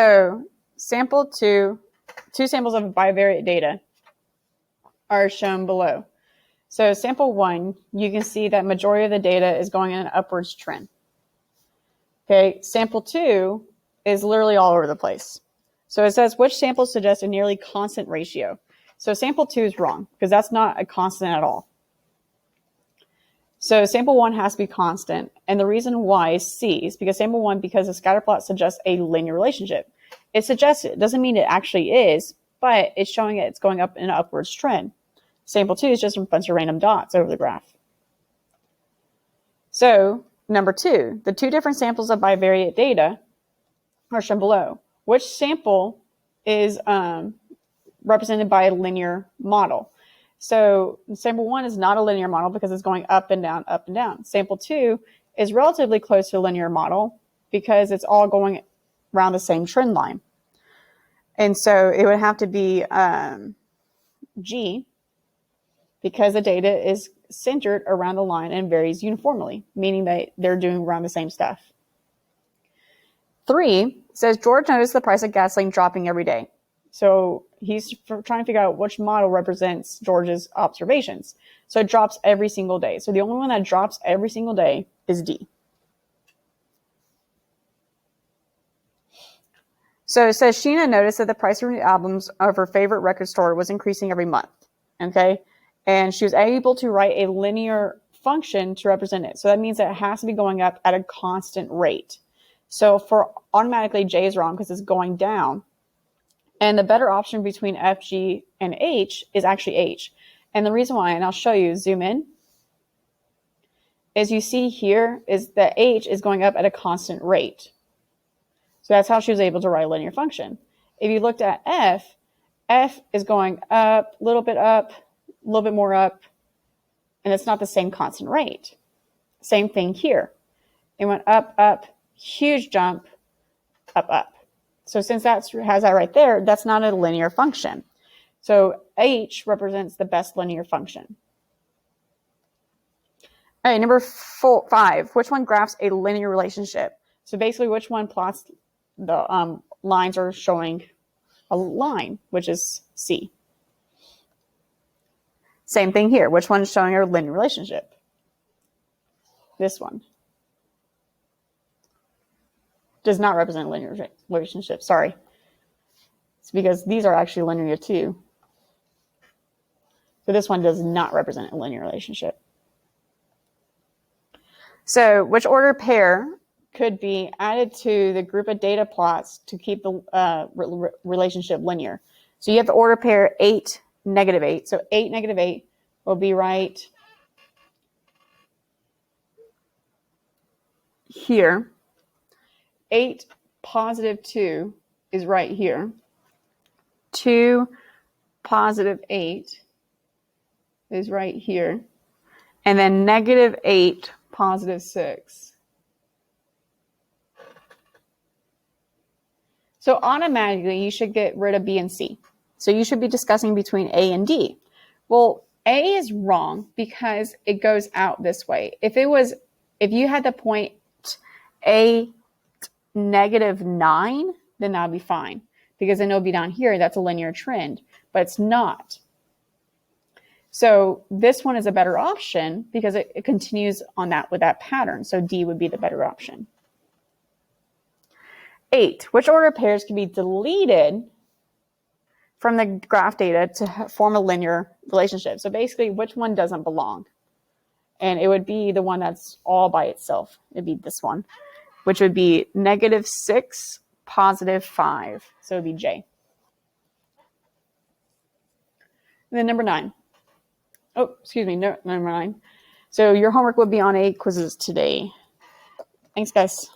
So two samples of bivariate data are shown below. So sample 1, you can see that majority of the data is going in an upwards trend. Okay, sample 2 is literally all over the place. So it says which samples suggest a nearly constant ratio. So sample 2 is wrong because that's not a constant at all. So sample 1 has to be constant, and the reason why is C is because sample 1, because the scatter plot suggests a linear relationship. It suggests it. It doesn't mean it actually is, but it's showing it's going up in an upwards trend. Sample 2 is just a bunch of random dots over the graph. So number 2, the 2 different samples of bivariate data are shown below. Which sample is represented by a linear model? So sample 1 is not a linear model because it's going up and down, up and down. Sample 2 is relatively close to a linear model because it's all going around the same trend line. And so it would have to be G, because the data is centered around the line and varies uniformly, meaning that they're doing around the same stuff. 3 says George noticed the price of gasoline dropping every day. So he's trying to figure out which model represents George's observations. So it drops every single day. So the only one that drops every single day is D. So it says Sheena noticed that the price of the albums of her favorite record store was increasing every month. Okay. And she was able to write a linear function to represent it. So that means that it has to be going up at a constant rate. So for automatically J is wrong because it's going down. And the better option between F, G, and H is actually H. And the reason why, and I'll show you, zoom in, is you see here is that H is going up at a constant rate. So that's how she was able to write a linear function. If you looked at F, F is going up, a little bit more up, and it's not the same constant rate. Same thing here. It went up, up, huge jump, up, up. So since that has that right there, that's not a linear function. So H represents the best linear function. All right, number 5, which one graphs a linear relationship? So basically, which one plots the lines are showing a line, which is C. Same thing here. Which one is showing a linear relationship? This one. Does not represent a linear relationship. Sorry. It's because these are actually linear too. So this one does not represent a linear relationship. So which order pair could be added to the group of data plots to keep the relationship linear? So you have the order pair 8, -8. So 8, -8 will be right here. 8, +2 is right here. 2, +8 is right here. And then -8, +6. So automatically you should get rid of B and C. So you should be discussing between A and D. Well, A is wrong because it goes out this way. If you had the point A -9, then that'd be fine because then it'll be down here. That's a linear trend, but it's not. So this one is a better option because it continues on that with that pattern. So D would be the better option. 8, which order pairs can be deleted from the graph data to form a linear relationship? So basically, which one doesn't belong? And it would be the one that's all by itself. It'd be this one, which would be -6, +5. So it'd be J. And then number 9. Oh, excuse me, no, number 9. So your homework will be on 8 quizzes today. Thanks, guys.